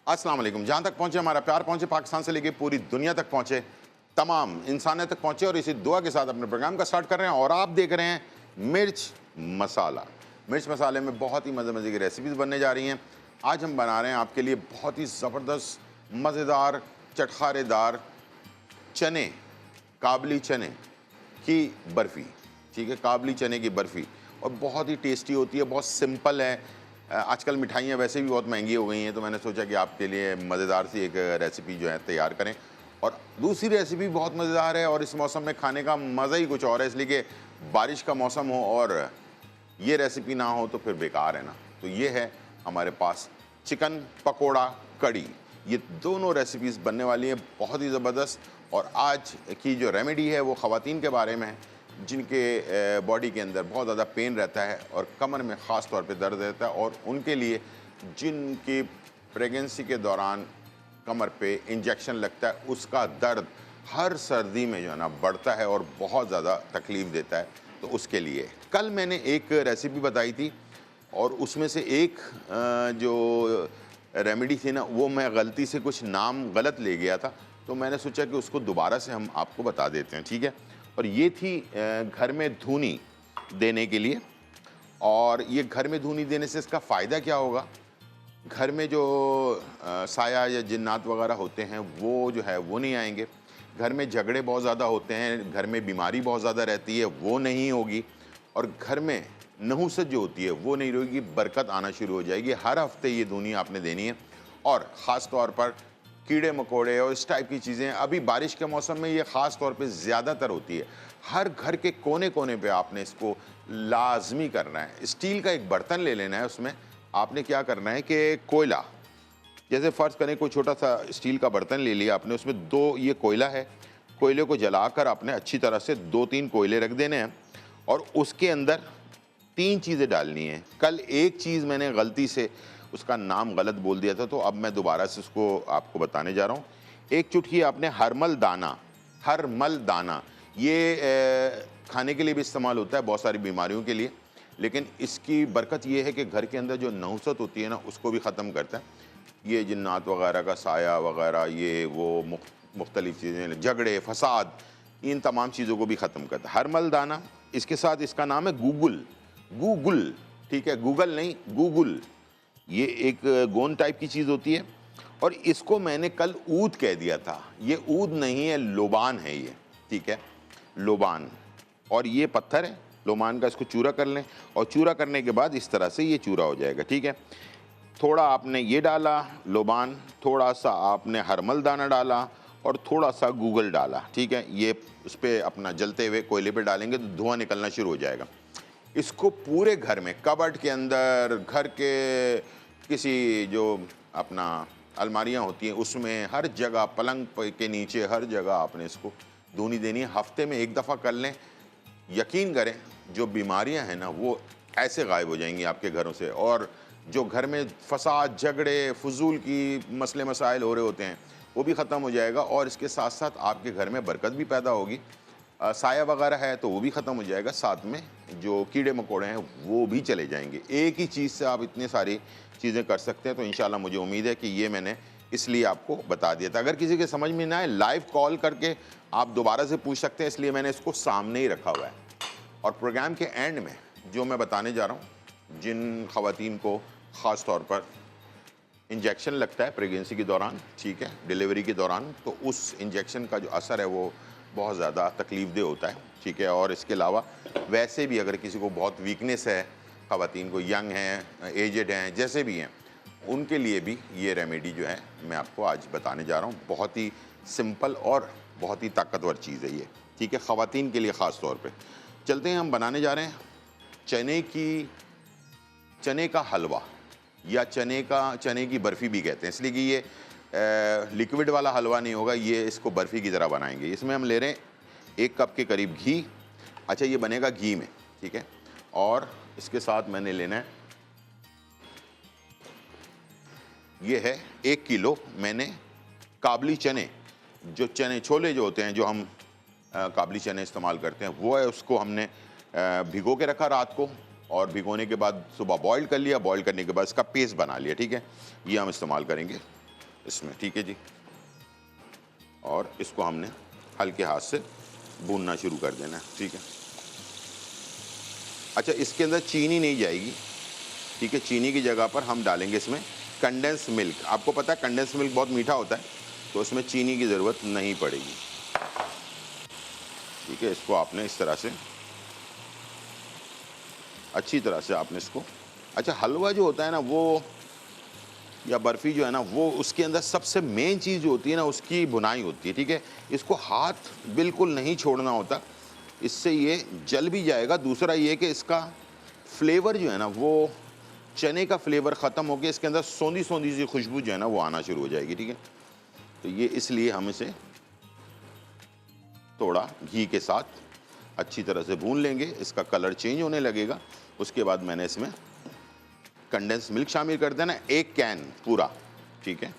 अस्सलाम वालेकुम। जहाँ तक पहुँचे हमारा प्यार पहुँचे, पाकिस्तान से लेके पूरी दुनिया तक पहुँचे, तमाम इंसानियत तक पहुँचे, और इसी दुआ के साथ अपने प्रोग्राम का स्टार्ट कर रहे हैं। और आप देख रहे हैं मिर्च मसाला। मिर्च मसाले में बहुत ही मज़े की रेसिपीज़ बनने जा रही हैं। आज हम बना रहे हैं आपके लिए बहुत ही ज़बरदस्त, मज़ेदार, चटखारेदार चने, काबली चने की बर्फ़ी। ठीक है, काबली चने की बर्फ़ी, और बहुत ही टेस्टी होती है, बहुत सिंपल है। आजकल मिठाइयाँ वैसे भी बहुत महंगी हो गई हैं, तो मैंने सोचा कि आपके लिए मज़ेदार सी एक रेसिपी जो है तैयार करें। और दूसरी रेसिपी बहुत मज़ेदार है, और इस मौसम में खाने का मज़ा ही कुछ और है, इसलिए कि बारिश का मौसम हो और ये रेसिपी ना हो तो फिर बेकार है ना। तो ये है हमारे पास चिकन पकोड़ा कड़ी। ये दोनों रेसिपीज़ बनने वाली हैं, बहुत ही ज़बरदस्त। और आज की जो रेमेडी है वो ख़वातीन के बारे में है, जिनके बॉडी के अंदर बहुत ज़्यादा पेन रहता है और कमर में ख़ास तौर पे दर्द रहता है, और उनके लिए जिनकी प्रेगनेंसी के दौरान कमर पे इंजेक्शन लगता है, उसका दर्द हर सर्दी में जो है ना बढ़ता है और बहुत ज़्यादा तकलीफ़ देता है। तो उसके लिए कल मैंने एक रेसिपी बताई थी, और उसमें से एक जो रेमेडी थी ना, वो मैं गलती से कुछ नाम गलत ले गया था, तो मैंने सोचा कि उसको दोबारा से हम आपको बता देते हैं। ठीक है, और ये थी घर में धुनी देने के लिए। और ये घर में धुनी देने से इसका फ़ायदा क्या होगा, घर में जो साया या जिन्नात वगैरह होते हैं वो जो है वो नहीं आएंगे, घर में झगड़े बहुत ज़्यादा होते हैं, घर में बीमारी बहुत ज़्यादा रहती है वो नहीं होगी, और घर में नहुसत जो होती है वो नहीं रहेगी, बरकत आना शुरू हो जाएगी। हर हफ्ते ये धुनी आपने देनी है, और ख़ास तौर पर कीड़े मकोड़े और इस टाइप की चीज़ें अभी बारिश के मौसम में ये ख़ास तौर पे ज़्यादातर होती है। हर घर के कोने कोने पे आपने इसको लाजमी करना है। स्टील का एक बर्तन ले लेना है, उसमें आपने क्या करना है कि कोयला, जैसे फ़र्ज़ करें कोई छोटा सा स्टील का बर्तन ले लिया आपने, उसमें दो ये कोयला है, कोयले को जलाकर आपने अच्छी तरह से 2-3 कोयले रख देने हैं, और उसके अंदर 3 चीज़ें डालनी हैं। कल एक चीज़ मैंने गलती से उसका नाम गलत बोल दिया था, तो अब मैं दोबारा से उसको आपको बताने जा रहा हूँ। एक चुटकी आपने हरमल दाना, हरमल दाना, ये खाने के लिए भी इस्तेमाल होता है बहुत सारी बीमारियों के लिए, लेकिन इसकी बरकत ये है कि घर के अंदर जो नहुसत होती है ना उसको भी ख़त्म करता है। ये जिन्नात वगैरह का साया वगैरह, ये वो मुख्तलिफ़ चीज़ें, झगड़े फसाद, इन तमाम चीज़ों को भी ख़त्म करता है हरमल दाना। इसके साथ इसका नाम है गूगल, गूगल, ठीक है, गूगल नहीं, गूगल। ये एक गोंद टाइप की चीज़ होती है, और इसको मैंने कल ऊद कह दिया था, ये ऊद नहीं है, लोबान है ये। ठीक है, लोबान, और ये पत्थर है लोबान का। इसको चूरा कर लें, और चूरा करने के बाद इस तरह से ये चूरा हो जाएगा। ठीक है, थोड़ा आपने ये डाला लोबान, थोड़ा सा आपने हरमल दाना डाला, और थोड़ा सा गूगल डाला। ठीक है, ये उस पर अपना जलते हुए कोयले पे डालेंगे तो धुआं निकलना शुरू हो जाएगा। इसको पूरे घर में, कबर्ड के अंदर, घर के किसी जो अपना अलमारियाँ होती हैं उसमें, हर जगह, पलंग के नीचे, हर जगह आपने इसको धुनी देनी है। हफ्ते में एक दफ़ा कर लें, यकीन करें जो बीमारियां हैं ना वो ऐसे गायब हो जाएंगी आपके घरों से, और जो घर में फसाद, झगड़े, फजूल की मसले मसाइल हो रहे होते हैं वो भी ख़त्म हो जाएगा, और इसके साथ साथ आपके घर में बरकत भी पैदा होगी। साया वगैरह है तो वो भी ख़त्म हो जाएगा, साथ में जो कीड़े मकोड़े हैं वो भी चले जाएंगे। एक ही चीज़ से आप इतनी सारी चीज़ें कर सकते हैं। तो इंशाल्लाह मुझे उम्मीद है कि ये मैंने इसलिए आपको बता दिया था। अगर किसी के समझ में ना आए, लाइव कॉल करके आप दोबारा से पूछ सकते हैं, इसलिए मैंने इसको सामने ही रखा हुआ है। और प्रोग्राम के एंड में जो मैं बताने जा रहा हूँ, जिन ख़वातीन को ख़ास तौर पर इंजेक्शन लगता है प्रेगनेंसी के दौरान, ठीक है, डिलीवरी के दौरान, तो उस इंजेक्शन का जो असर है वो बहुत ज़्यादा तकलीफ़देह होता है। ठीक है, और इसके अलावा वैसे भी अगर किसी को बहुत वीकनेस है, ख़वातीन को, यंग हैं, एजेड हैं, जैसे भी हैं, उनके लिए भी ये रेमेडी जो है मैं आपको आज बताने जा रहा हूँ। बहुत ही सिंपल और बहुत ही ताकतवर चीज़ है ये। ठीक है, ख़वातीन के लिए ख़ास तौर पे। चलते हैं, हम बनाने जा रहे हैं चने का हलवा, या चने की बर्फ़ी भी कहते हैं, इसलिए कि ये लिक्विड वाला हलवा नहीं होगा, ये इसको बर्फ़ी की तरह बनाएंगे। इसमें हम ले रहे हैं 1 कप के करीब घी। अच्छा, ये बनेगा घी में। ठीक है, और इसके साथ मैंने लेना है, ये है 1 किलो मैंने काबली चने, जो चने छोले जो होते हैं, जो हम काबली चने इस्तेमाल करते हैं, वो है। उसको हमने भिगो के रखा रात को, और भिगोने के बाद सुबह बॉईल कर लिया, बॉईल करने के बाद इसका पेस्ट बना लिया। ठीक है, ये हम इस्तेमाल करेंगे। इसमें, ठीक है जी। और इसको हमने हल्के हाथ से भूनना शुरू कर देना है, ठीक है। अच्छा, इसके अंदर चीनी नहीं जाएगी, ठीक है। चीनी की जगह पर हम डालेंगे इसमें कंडेंस मिल्क। आपको पता है कंडेंस मिल्क बहुत मीठा होता है, तो इसमें चीनी की ज़रूरत नहीं पड़ेगी, ठीक है। इसको आपने इस तरह से अच्छी तरह से आपने इसको, अच्छा हलवा जो होता है ना वो, या बर्फ़ी जो है ना वो, उसके अंदर सबसे मेन चीज़ जो होती है ना उसकी बुनाई होती है, ठीक है। इसको हाथ बिल्कुल नहीं छोड़ना होता, इससे ये जल भी जाएगा। दूसरा ये कि इसका फ्लेवर जो है ना वो चने का फ्लेवर ख़त्म होकर इसके अंदर सौंधी सौंधी सी खुशबू जो है ना वो आना शुरू हो जाएगी, ठीक है। तो ये इसलिए हम इसे थोड़ा घी के साथ अच्छी तरह से भून लेंगे। इसका कलर चेंज होने लगेगा, उसके बाद मैंने इसमें कंडेंस मिल्क शामिल कर देना, 1 कैन पूरा, ठीक है।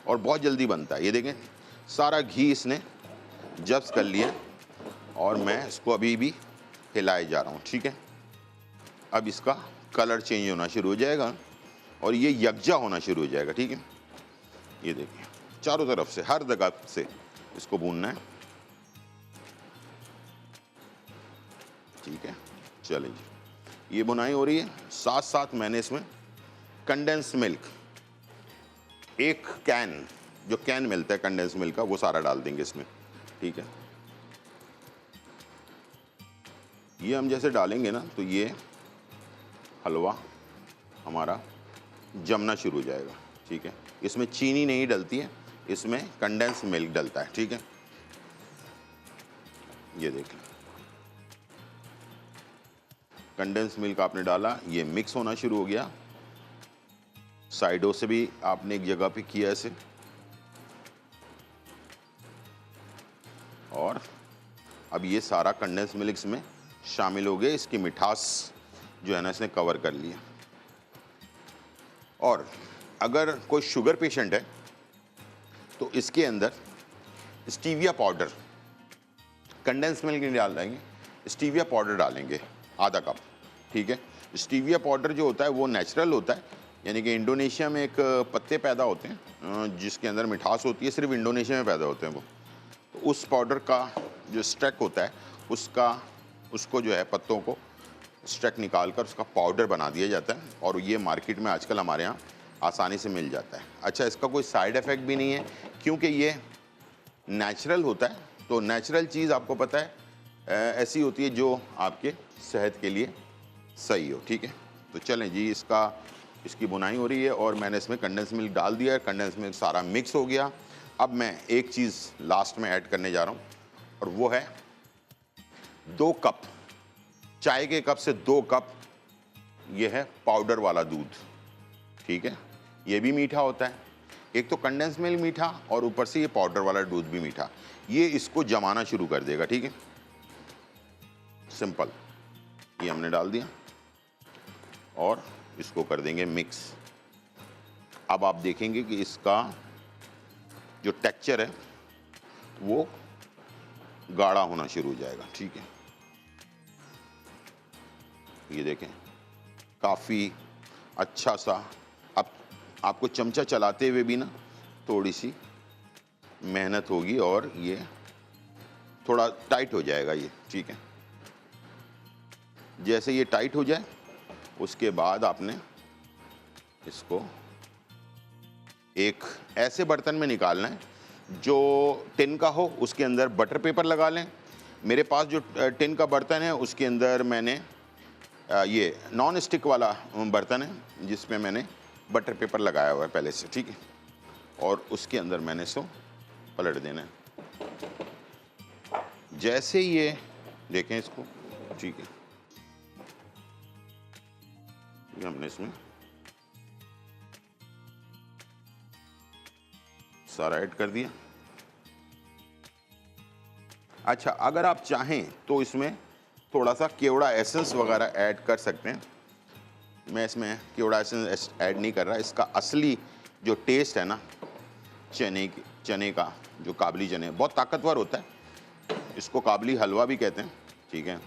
और बहुत जल्दी बनता है, ये देखें सारा घी इसने जब्स कर लिया और मैं इसको अभी भी हिलाए जा रहा हूँ, ठीक है। अब इसका कलर चेंज होना शुरू हो जाएगा और ये यकजा होना शुरू हो जाएगा, ठीक है। ये देखिए चारों तरफ से, हर जगह से इसको भूनना है, ठीक है। चलिए जी, ये बुनाई हो रही है। साथ साथ मैंने इसमें कंडेंस मिल्क 1 कैन, जो कैन मिलता है कंडेंस मिल्क का, वो सारा डाल देंगे इसमें, ठीक है। ये हम जैसे डालेंगे ना तो ये हलवा हमारा जमना शुरू हो जाएगा, ठीक है। इसमें चीनी नहीं डलती है, इसमें कंडेंस मिल्क डलता है, ठीक है। ये देखिए कंडेंस मिल्क आपने डाला, ये मिक्स होना शुरू हो गया। साइडों से भी आपने एक जगह पे किया ऐसे, और अब ये सारा कंडेंस मिल्क इसमें शामिल हो गया। इसकी मिठास जो है ना इसने कवर कर लिया। और अगर कोई शुगर पेशेंट है तो इसके अंदर स्टीविया पाउडर, कंडेंस मिल्क नहीं डाल देंगे, स्टीविया पाउडर डालेंगे आधा कप, ठीक है। स्टीविया पाउडर जो होता है वो नेचुरल होता है, यानी कि इंडोनेशिया में एक पत्ते पैदा होते हैं जिसके अंदर मिठास होती है, सिर्फ इंडोनेशिया में पैदा होते हैं वो। तो उस पाउडर का जो स्टैक होता है उसको जो है पत्तों को स्टैक निकाल कर उसका पाउडर बना दिया जाता है, और ये मार्केट में आजकल हमारे यहाँ आसानी से मिल जाता है। अच्छा, इसका कोई साइड इफ़ेक्ट भी नहीं है क्योंकि ये नेचुरल होता है। तो नेचुरल चीज़ आपको पता है ऐसी होती है जो आपके सेहत के लिए सही हो, ठीक है। तो चलें जी, इसकी बुनाई हो रही है और मैंने इसमें कंडेंस मिल्क डाल दिया है। कंडेंस मिल्क सारा मिक्स हो गया। अब मैं एक चीज़ लास्ट में ऐड करने जा रहा हूँ और वो है 2 कप, चाय के कप से 2 कप ये है पाउडर वाला दूध, ठीक है। ये भी मीठा होता है, एक तो कंडेंस मिल्क मीठा और ऊपर से ये पाउडर वाला दूध भी मीठा। ये इसको जमाना शुरू कर देगा, ठीक है। सिंपल, ये हमने डाल दिया और इसको कर देंगे मिक्स। अब आप देखेंगे कि इसका जो टेक्सचर है वो गाढ़ा होना शुरू हो जाएगा, ठीक है। ये देखें काफ़ी अच्छा सा। अब आपको चमचा चलाते हुए भी ना थोड़ी सी मेहनत होगी और ये थोड़ा टाइट हो जाएगा ये, ठीक है। जैसे ये टाइट हो जाए उसके बाद आपने इसको एक ऐसे बर्तन में निकालना है जो टिन का हो, उसके अंदर बटर पेपर लगा लें। मेरे पास जो टिन का बर्तन है उसके अंदर मैंने ये नॉन स्टिक वाला बर्तन है जिसमें मैंने बटर पेपर लगाया हुआ है पहले से, ठीक है। और उसके अंदर मैंने इसको पलट देना है। जैसे ये देखें इसको, ठीक है, ये हमने इसमें सारा ऐड कर दिया। अच्छा, अगर आप चाहें तो इसमें थोड़ा सा केवड़ा एसेंस वगैरह ऐड कर सकते हैं। मैं इसमें केवड़ा एसेंस ऐड नहीं कर रहा। इसका असली जो टेस्ट है ना चने का, जो काबली चने, बहुत ताकतवर होता है, इसको काबली हलवा भी कहते हैं, ठीक है।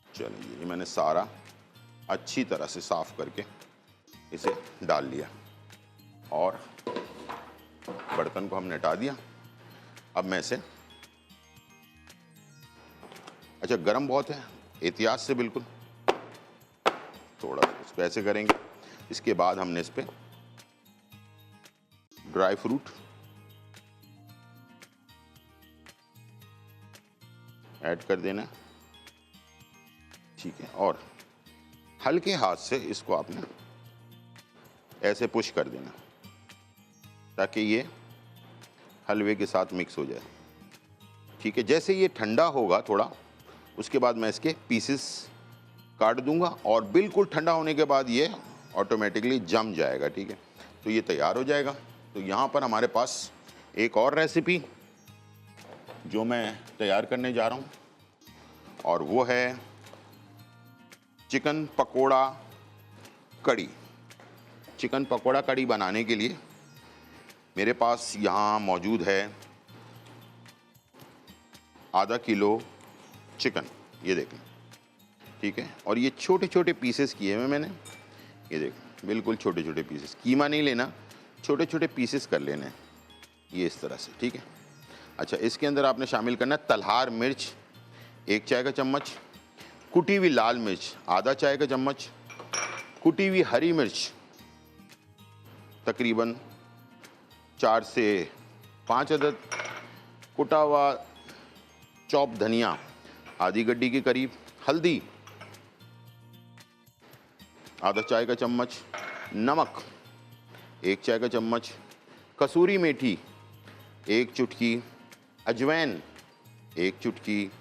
चलिए, ये मैंने सारा अच्छी तरह से साफ करके इसे डाल लिया और बर्तन को हमने हटा दिया। अब मैं इसे, अच्छा गर्म बहुत है, एहतियात से बिल्कुल, थोड़ा इसको ऐसे करेंगे। इसके बाद हमने इस पे ड्राई फ्रूट ऐड कर देना है, ठीक है। और हल्के हाथ से इसको आपने ऐसे पुश कर देना ताकि ये हलवे के साथ मिक्स हो जाए, ठीक है। जैसे ये ठंडा होगा थोड़ा, उसके बाद मैं इसके पीसेस काट दूंगा और बिल्कुल ठंडा होने के बाद ये ऑटोमेटिकली जम जाएगा, ठीक है। तो ये तैयार हो जाएगा। तो यहाँ पर हमारे पास एक और रेसिपी जो मैं तैयार करने जा रहा हूँ और वो है चिकन पकोड़ा कड़ी। चिकन पकोड़ा कड़ी बनाने के लिए मेरे पास यहाँ मौजूद है आधा किलो चिकन, ये देखें, ठीक है। और ये छोटे छोटे पीसेस किए हुए मैंने, ये देखें, बिल्कुल छोटे छोटे पीसेस। कीमा नहीं लेना, छोटे छोटे पीसेस कर लेने हैं ये इस तरह से, ठीक है। अच्छा, इसके अंदर आपने शामिल करना है तलहार मिर्च 1 चाय का चम्मच, कुटी हुई लाल मिर्च आधा चाय का चम्मच, कुटी हुई हरी मिर्च तकरीबन 4 से 5 अदद, कुटा हुआ चॉप धनिया आधी गड्डी के करीब, हल्दी आधा चाय का चम्मच, नमक 1 चाय का चम्मच, कसूरी मेथी 1 चुटकी, अजवाइन 1 चुटकी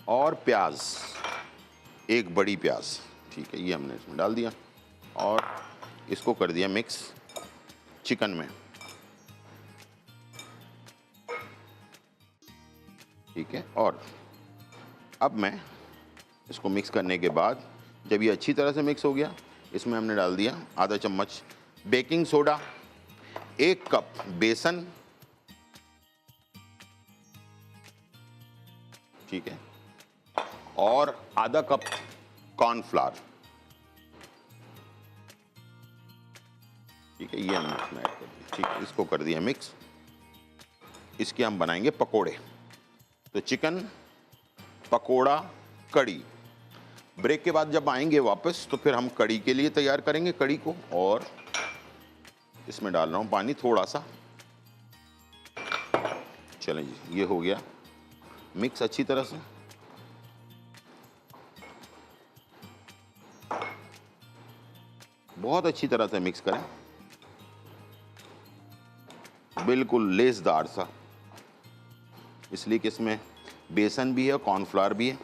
और प्याज 1 बड़ी प्याज, ठीक है। ये हमने इसमें डाल दिया और इसको कर दिया मिक्स चिकन में, ठीक है। और अब मैं इसको मिक्स करने के बाद जब ये अच्छी तरह से मिक्स हो गया, इसमें हमने डाल दिया आधा चम्मच बेकिंग सोडा, 1 कप बेसन, ठीक है, और आधा कप कॉर्नफ्लावर, ठीक है। ये हमने इसमें ऐड कर दिया, ठीक है। इसको कर दिया मिक्स। इसके हम बनाएंगे पकोड़े। तो चिकन पकोड़ा कड़ी। ब्रेक के बाद जब आएंगे वापस तो फिर हम कड़ी के लिए तैयार करेंगे कड़ी को। और इसमें डाल रहा हूँ पानी थोड़ा सा। चलें जी, ये हो गया मिक्स अच्छी तरह से। बहुत अच्छी तरह से मिक्स करें, बिल्कुल लेसदार सा, इसलिए कि इसमें बेसन भी है, कॉर्नफ्लावर भी है।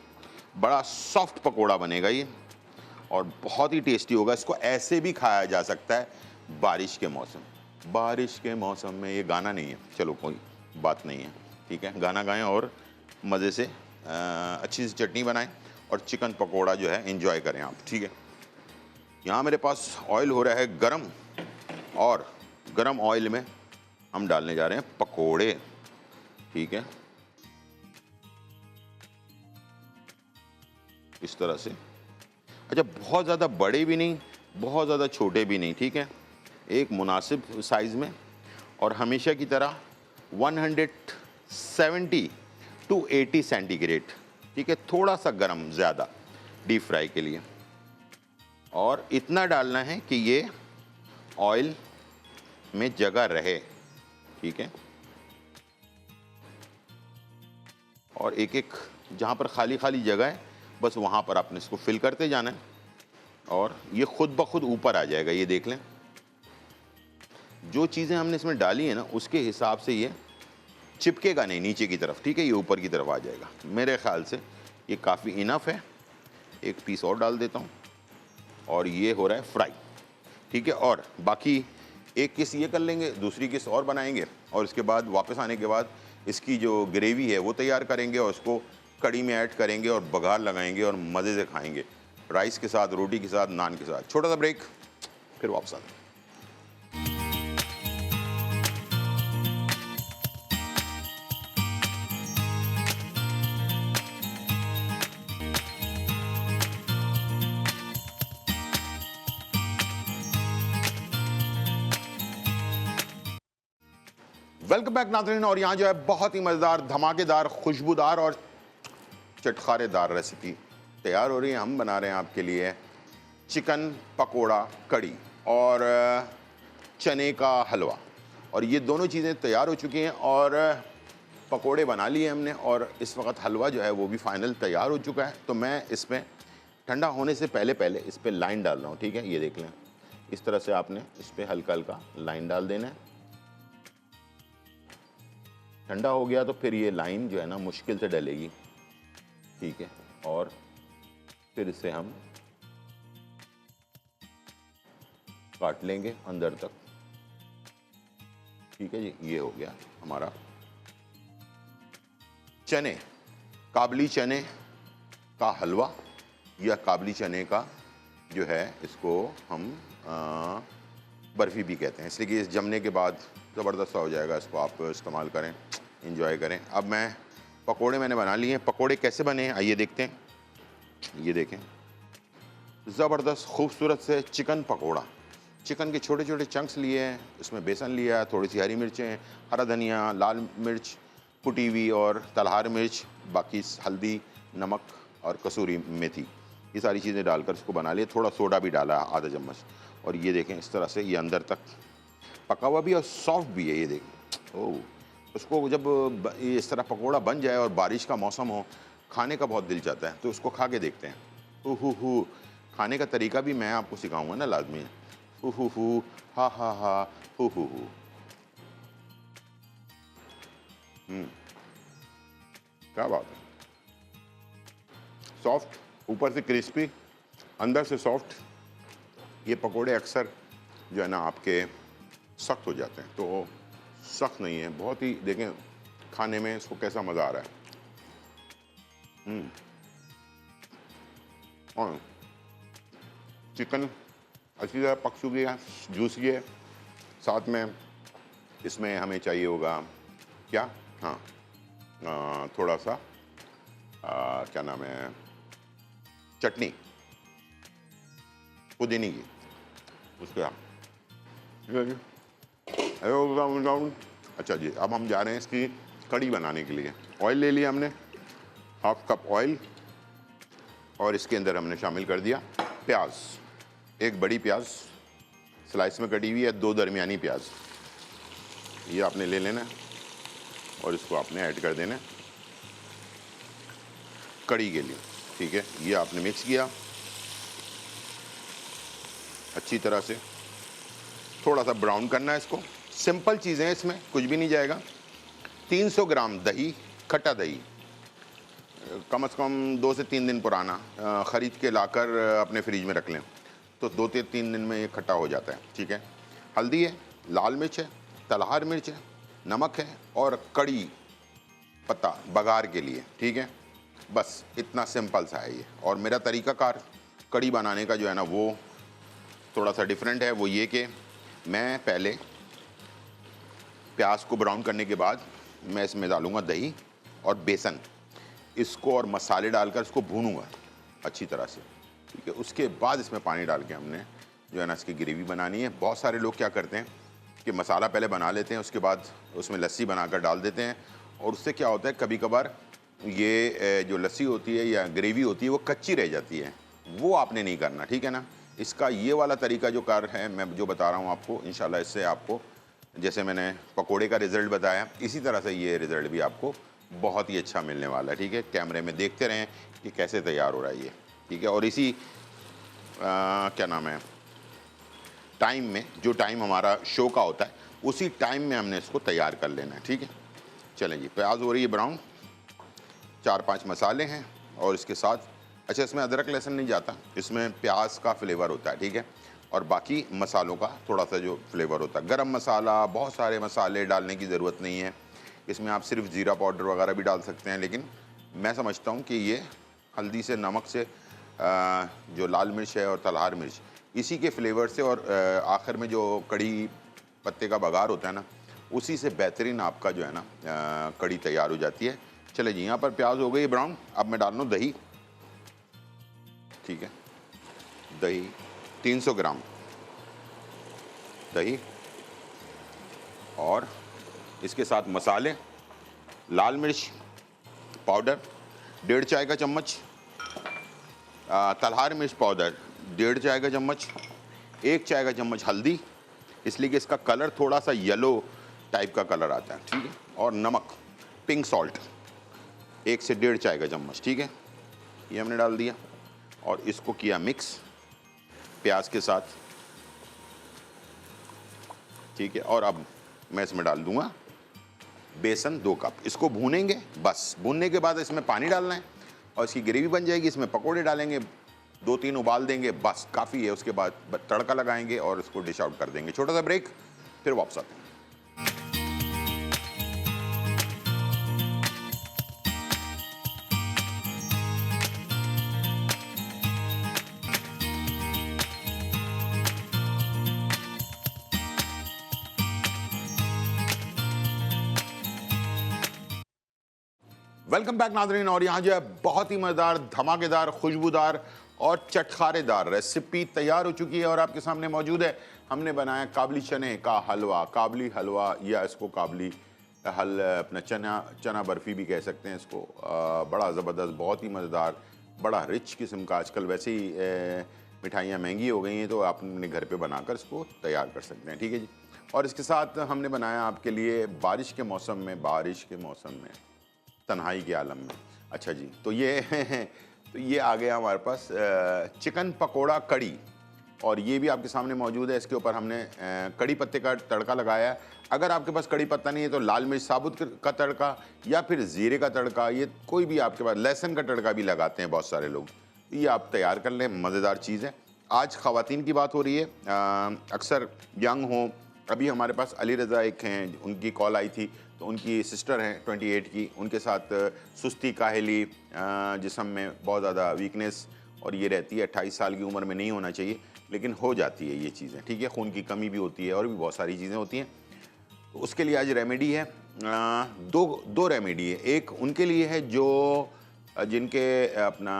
बड़ा सॉफ्ट पकोड़ा बनेगा ये और बहुत ही टेस्टी होगा। इसको ऐसे भी खाया जा सकता है बारिश के मौसम। बारिश के मौसम में, ये गाना नहीं है, चलो कोई बात नहीं है, ठीक है। गाना गाएं और मज़े से अच्छी सी चटनी बनाएं और चिकन पकोड़ा जो है एंजॉय करें आप, ठीक है। यहाँ मेरे पास ऑयल हो रहा है गरम और गरम ऑयल में हम डालने जा रहे हैं पकोड़े, ठीक है, इस तरह से। अच्छा, बहुत ज़्यादा बड़े भी नहीं, बहुत ज़्यादा छोटे भी नहीं, ठीक है, एक मुनासिब साइज़ में। और हमेशा की तरह 170 to 80 सेंटीग्रेड, ठीक है, थोड़ा सा गरम ज़्यादा डीप फ्राई के लिए। और इतना डालना है कि ये ऑयल में जगह रहे, ठीक है। और एक एक जहाँ पर खाली खाली जगह है बस वहाँ पर आपने इसको फिल करते जाना है और ये खुद ब खुद ऊपर आ जाएगा। ये देख लें, जो चीज़ें हमने इसमें डाली है ना उसके हिसाब से ये चिपकेगा नहीं नीचे की तरफ, ठीक है, ये ऊपर की तरफ आ जाएगा। मेरे ख्याल से ये काफ़ी इनफ है। एक पीस और डाल देता हूँ और ये हो रहा है फ्राई, ठीक है। और बाकी एक किस ये कर लेंगे, दूसरी किस और बनाएंगे और इसके बाद वापस आने के बाद इसकी जो ग्रेवी है वो तैयार करेंगे और उसको कड़ी में ऐड करेंगे और बघार लगाएंगे और मज़े से खाएंगे, राइस के साथ, रोटी के साथ, नान के साथ। छोटा सा ब्रेक, फिर वापस आते हैं। वेलकम बैक नाज़रीन। और यहाँ जो है बहुत ही मज़ेदार, धमाकेदार, खुशबूदार और चटखारेदार रेसिपी तैयार हो रही है। हम बना रहे हैं आपके लिए चिकन पकोड़ा कड़ी और चने का हलवा। और ये दोनों चीज़ें तैयार हो चुकी हैं और पकोड़े बना लिए हमने और इस वक्त हलवा जो है वो भी फाइनल तैयार हो चुका है। तो मैं इसमें ठंडा होने से पहले पहले इस पर लाइन डाल रहा हूँ, ठीक है। ये देख लें, इस तरह से आपने इस पर हल्का हल्का लाइन डाल देना है। ठंडा हो गया तो फिर ये लाइन जो है ना मुश्किल से डलेगी, ठीक है। और फिर इसे हम काट लेंगे अंदर तक, ठीक है जी। ये हो गया हमारा चने, काबली चने का हलवा या काबली चने का जो है इसको हम बर्फ़ी भी कहते हैं, इसलिए कि इस जमने के बाद ज़बरदस्त हो जाएगा। इसको आप इस्तेमाल करें, इंजॉय करें। अब मैं पकोड़े मैंने बना लिए हैं। पकोड़े कैसे बने हैं आइए देखते हैं। ये देखें, ज़बरदस्त खूबसूरत से चिकन पकोड़ा। चिकन के छोटे छोटे चंक्स लिए हैं, इसमें बेसन लिया है, थोड़ी सी हरी मिर्चें, हरा धनिया, लाल मिर्च कुटी हुई और तलहार मिर्च, बाकी हल्दी, नमक और कसूरी मेथी, ये सारी चीज़ें डालकर इसको बना लिए। थोड़ा सोडा भी डाला आधा चम्मच। और ये देखें इस तरह से ये अंदर तक पका हुआ भी और सॉफ्ट भी है। ये देखें, ओह, उसको जब इस तरह पकोड़ा बन जाए और बारिश का मौसम हो, खाने का बहुत दिल चाहता है, तो उसको खा के देखते हैं। हु खाने का तरीका भी मैं आपको सिखाऊंगा ना लाजमी। हु हा हा हा हु क्या बात है। सॉफ्ट, ऊपर से क्रिस्पी, अंदर से सॉफ्ट। ये पकोड़े अक्सर जो है ना आपके सख्त हो जाते हैं, तो सख्त नहीं है, बहुत ही देखें खाने में इसको कैसा मज़ा आ रहा है। और चिकन अच्छी तरह पक चुकी है, जूसी है। साथ में इसमें हमें चाहिए होगा क्या, हाँ, थोड़ा सा क्या नाम है, चटनी पुदीने की, उसके अच्छा जी। अब हम जा रहे हैं इसकी कड़ी बनाने के लिए। ऑयल ले लिया हमने, हाफ कप ऑयल, और इसके अंदर हमने शामिल कर दिया प्याज। एक बड़ी प्याज स्लाइस में कटी हुई है, 2 दरमियानी प्याज, ये आपने ले लेना और इसको आपने ऐड कर देना कड़ी के लिए, ठीक है। ये आपने मिक्स किया अच्छी तरह से, थोड़ा सा ब्राउन करना है इसको। सिंपल चीज़ें हैं, इसमें कुछ भी नहीं जाएगा। 300 ग्राम दही, खट्टा दही, कम से कम 2 से 3 दिन पुराना, ख़रीद के लाकर अपने फ्रिज में रख लें तो 2 से 3 दिन में ये खट्टा हो जाता है, ठीक है। हल्दी है, लाल मिर्च है, तलहार मिर्च है, नमक है और कड़ी पत्ता बघार के लिए, ठीक है। बस इतना सिंपल सा है ये। और मेरा तरीक़ाकार कड़ी बनाने का जो है ना वो थोड़ा सा डिफरेंट है। वो ये कि मैं पहले प्याज को ब्राउन करने के बाद मैं इसमें डालूँगा दही और बेसन, इसको और मसाले डालकर इसको भूनूंगा अच्छी तरह से, ठीक है। उसके बाद इसमें पानी डाल के हमने जो है ना इसकी ग्रेवी बनानी है। बहुत सारे लोग क्या करते हैं कि मसाला पहले बना लेते हैं, उसके बाद उसमें लस्सी बनाकर डाल देते हैं, और उससे क्या होता है कभी कभार ये जो लस्सी होती है या ग्रेवी होती है वो कच्ची रह जाती है। वो आपने नहीं करना, ठीक है ना। इसका ये वाला तरीका जो कार है मैं जो बता रहा हूँ आपको, इंशाल्लाह इससे आपको, जैसे मैंने पकोड़े का रिज़ल्ट बताया, इसी तरह से ये रिज़ल्ट भी आपको बहुत ही अच्छा मिलने वाला है, ठीक है। कैमरे में देखते रहें कि कैसे तैयार हो रहा है ये, ठीक है। और इसी क्या नाम है टाइम में, जो टाइम हमारा शो का होता है उसी टाइम में हमने इसको तैयार कर लेना है, ठीक है। चलें जी, प्याज हो रही है ब्राउन, 4-5 मसाले हैं और इसके साथ, अच्छा इसमें अदरक लहसुन नहीं जाता, इसमें प्याज का फ्लेवर होता है, ठीक है। और बाकी मसालों का थोड़ा सा जो फ्लेवर होता है, गरम मसाला, बहुत सारे मसाले डालने की ज़रूरत नहीं है इसमें। आप सिर्फ ज़ीरा पाउडर वगैरह भी डाल सकते हैं, लेकिन मैं समझता हूँ कि ये हल्दी से, नमक से, जो लाल मिर्च है और तलहार मिर्च, इसी के फ्लेवर से, और आखिर में जो कड़ी पत्ते का बघार होता है ना, उसी से बेहतरीन आपका जो है ना कड़ी तैयार हो जाती है। चले जी, यहाँ पर प्याज हो गई ब्राउन। अब मैं डाल लूँ दही, ठीक है। दही 300 ग्राम दही और इसके साथ मसाले, लाल मिर्च पाउडर 1.5 चाय का चम्मच, तलहार मिर्च पाउडर 1.5 चाय का चम्मच, 1 चाय का चम्मच हल्दी, इसलिए कि इसका कलर थोड़ा सा येलो टाइप का कलर आता है, ठीक है। और नमक, पिंक सॉल्ट 1 से 1.5 चाय का चम्मच, ठीक है। ये हमने डाल दिया और इसको किया मिक्स प्याज के साथ, ठीक है। और अब मैं इसमें डाल दूंगा बेसन 2 कप। इसको भूनेंगे, बस भूनने के बाद इसमें पानी डालना है और इसकी ग्रेवी बन जाएगी। इसमें पकोड़े डालेंगे, 2-3 उबाल देंगे, बस काफ़ी है। उसके बाद तड़का लगाएंगे और इसको डिश आउट कर देंगे। छोटा सा ब्रेक, फिर वापस आते हैं। वेलकम बैक नाज़रीन। और यहाँ जो है बहुत ही मज़ेदार, धमाकेदार, खुशबूदार और चटखारेदार रेसिपी तैयार हो चुकी है और आपके सामने मौजूद है। हमने बनाया काबली चने का हलवा, काबली हलवा या इसको काबली अपना चना बर्फ़ी भी कह सकते हैं इसको। बड़ा ज़बरदस्त, बहुत ही मज़ेदार, बड़ा रिच किस्म का। आजकल वैसे ही मिठाइयाँ महंगी हो गई हैं, तो आप अपने घर पे बनाकर इसको तैयार कर सकते हैं, ठीक है जी। और इसके साथ हमने बनाया आपके लिए बारिश के मौसम में तन्हाई के आलम में। अच्छा जी, तो ये आ गया हमारे पास चिकन पकोड़ा कड़ी, और ये भी आपके सामने मौजूद है। इसके ऊपर हमने कड़ी पत्ते का तड़का लगाया है। अगर आपके पास कड़ी पत्ता नहीं है तो लाल मिर्च साबुत का तड़का या फिर ज़ीरे का तड़का, ये कोई भी आपके पास, लहसुन का तड़का भी लगाते हैं बहुत सारे लोग, ये आप तैयार कर लें। मज़ेदार चीज़ है। आज ख़वातीन की बात हो रही है, अक्सर यंग हो। अभी हमारे पास अली रज़ा एक हैं, उनकी कॉल आई थी, तो उनकी सिस्टर हैं 28 की, उनके साथ सुस्ती, काहली, जिस्म में बहुत ज़्यादा वीकनेस और ये रहती है। 28 साल की उम्र में नहीं होना चाहिए, लेकिन हो जाती है ये चीज़ें, ठीक है। खून की कमी भी होती है और भी बहुत सारी चीज़ें होती हैं। तो उसके लिए आज रेमेडी है, दो रेमेडी है। एक उनके लिए है जो जिनके अपना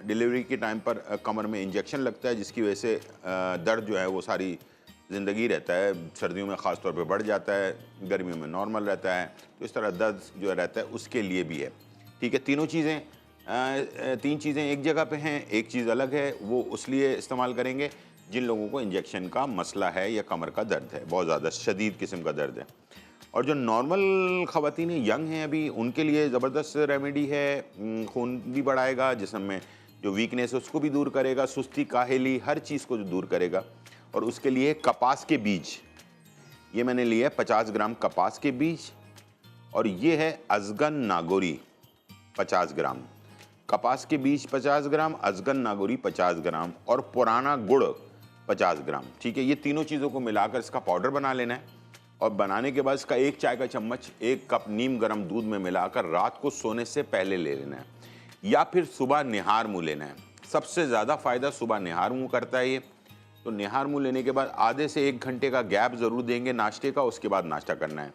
डिलीवरी के टाइम पर कमर में इंजेक्शन लगता है, जिसकी वजह से दर्द जो है वो सारी ज़िंदगी रहता है। सर्दियों में ख़ास तौर पे बढ़ जाता है, गर्मियों में नॉर्मल रहता है। तो इस तरह दर्द जो रहता है उसके लिए भी है, ठीक है। तीन चीज़ें एक जगह पे हैं, एक चीज़ अलग है। वो उस लिए इस्तेमाल करेंगे जिन लोगों को इंजेक्शन का मसला है या कमर का दर्द है, बहुत ज़्यादा शदीद किस्म का दर्द है। और जो नॉर्मल ख़वातीन यंग हैं अभी, उनके लिए ज़बरदस्त रेमेडी है। खून भी बढ़ाएगा, जिस्म में जो वीकनेस है उसको भी दूर करेगा, सुस्ती, काहली, हर चीज़ को दूर करेगा। और उसके लिए कपास के बीज, ये मैंने लिया है 50 ग्राम कपास के बीज, और ये है अजगन नागोरी 50 ग्राम। कपास के बीज 50 ग्राम, अजगन नागोरी 50 ग्राम और पुराना गुड़ 50 ग्राम, ठीक है। ये तीनों चीज़ों को मिलाकर इसका पाउडर बना लेना है। और बनाने के बाद इसका 1 चाय का चम्मच 1 कप नीम गर्म दूध में मिलाकर रात को सोने से पहले ले लेना है, या फिर सुबह निहार मुँह लेना है। सबसे ज़्यादा फ़ायदा सुबह निहार मुँह करता है ये। तो निहार मुँह लेने के बाद आधे से 1 घंटे का गैप ज़रूर देंगे नाश्ते का, उसके बाद नाश्ता करना है।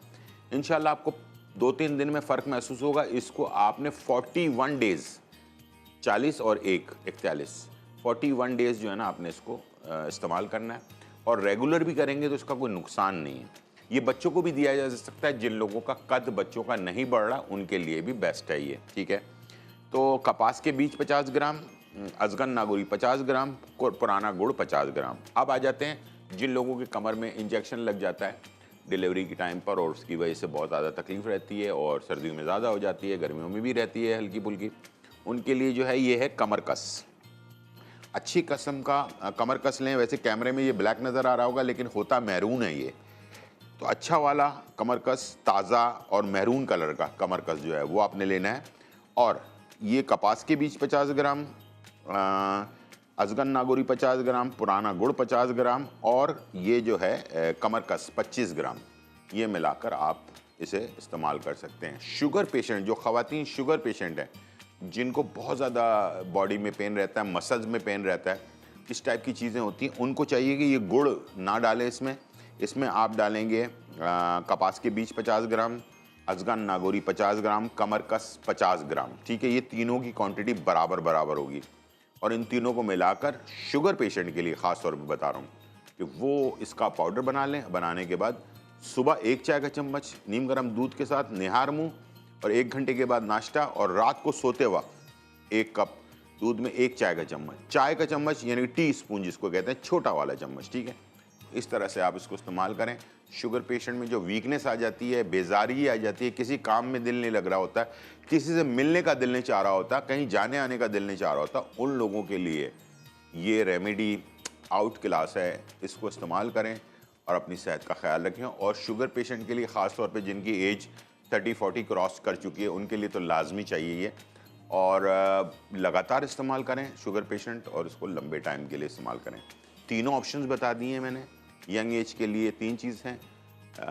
इंशाल्लाह आपको 2-3 दिन में फ़र्क महसूस होगा। इसको आपने 41 डेज़, 40 और 1 41, 41 डेज़ जो है ना, आपने इसको इस्तेमाल करना है। और रेगुलर भी करेंगे तो इसका कोई नुकसान नहीं है। ये बच्चों को भी दिया जा सकता है, जिन लोगों का कद बच्चों का नहीं बढ़ रहा उनके लिए भी बेस्ट है ये, ठीक है। तो कपास के बीज 50 ग्राम, अजगन नागोरी 50 ग्राम, पुराना गुड़ 50 ग्राम। अब आ जाते हैं जिन लोगों के कमर में इंजेक्शन लग जाता है डिलीवरी के टाइम पर, और उसकी वजह से बहुत ज़्यादा तकलीफ़ रहती है, और सर्दियों में ज़्यादा हो जाती है, गर्मियों में भी रहती है हल्की फुल्की। उनके लिए जो है ये है कमर कस। अच्छी किस्म का कमर कस लें। वैसे कैमरे में ये ब्लैक नज़र आ रहा होगा, लेकिन होता मैरून है ये। तो अच्छा वाला कमर कस, ताज़ा और मैरून कलर का कमर कस जो है वो आपने लेना है। और ये कपास के बीज 50 ग्राम, अजगन नागोरी 50 ग्राम, पुराना गुड़ 50 ग्राम, और ये जो है कमर कस 25 ग्राम, ये मिलाकर आप इसे इस्तेमाल कर सकते हैं। शुगर पेशेंट, जो ख़वातीन शुगर पेशेंट हैं, जिनको बहुत ज़्यादा बॉडी में पेन रहता है, मसल्स में पेन रहता है, इस टाइप की चीज़ें होती हैं, उनको चाहिए कि ये गुड़ ना डालें इसमें आप डालेंगे कपास के बीज 50 ग्राम, अजगन नागोरी 50 ग्राम, कमर कस 50 ग्राम, ठीक है। ये तीनों की क्वांटिटी बराबर होगी। और इन तीनों को मिलाकर शुगर पेशेंट के लिए ख़ास तौर पर बता रहा हूँ कि वो इसका पाउडर बना लें। बनाने के बाद सुबह 1 चाय का चम्मच नीम गर्म दूध के साथ निहार मुंह, और 1 घंटे के बाद नाश्ता, और रात को सोते वक्त 1 कप दूध में 1 चाय का चम्मच। चाय का चम्मच यानी टी स्पून जिसको कहते हैं, छोटा वाला चम्मच, ठीक है। इस तरह से आप इसको इस्तेमाल करें। शुगर पेशेंट में जो वीकनेस आ जाती है, बेजारी आ जाती है, किसी काम में दिल नहीं लग रहा होता, किसी से मिलने का दिल नहीं चाह रहा होता, कहीं जाने आने का दिल नहीं चाह रहा होता, उन लोगों के लिए ये रेमेडी आउट क्लास है। इसको इस्तेमाल करें और अपनी सेहत का ख्याल रखें। और शुगर पेशेंट के लिए ख़ास तौर पे जिनकी एज 30-40 क्रॉस कर चुकी है, उनके लिए तो लाजमी चाहिए ये। और लगातार इस्तेमाल करें शुगर पेशेंट, और इसको लंबे टाइम के लिए इस्तेमाल करें। तीनों ऑप्शंस बता दिए हैं मैंने। यंग एज के लिए 3 चीज़ हैं,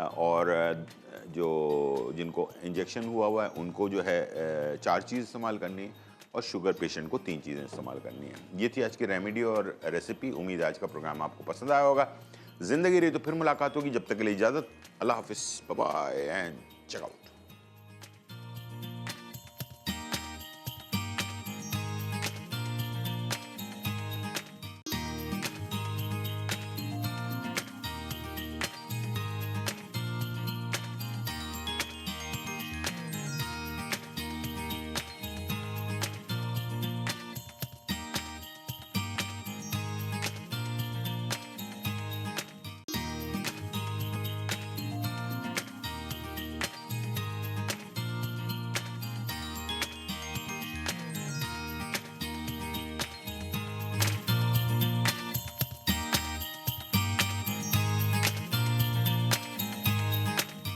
और जो जिनको इंजेक्शन हुआ है उनको जो है 4 चीज़ इस्तेमाल करनी है, और शुगर पेशेंट को 3 चीज़ें इस्तेमाल करनी है। ये थी आज की रेमेडी और रेसिपी। उम्मीद है आज का प्रोग्राम आपको पसंद आया होगा। ज़िंदगी रही तो फिर मुलाकात होगी। जब तक के लिए इजाज़त। अल्लाह हाफिज़, bye bye and check out.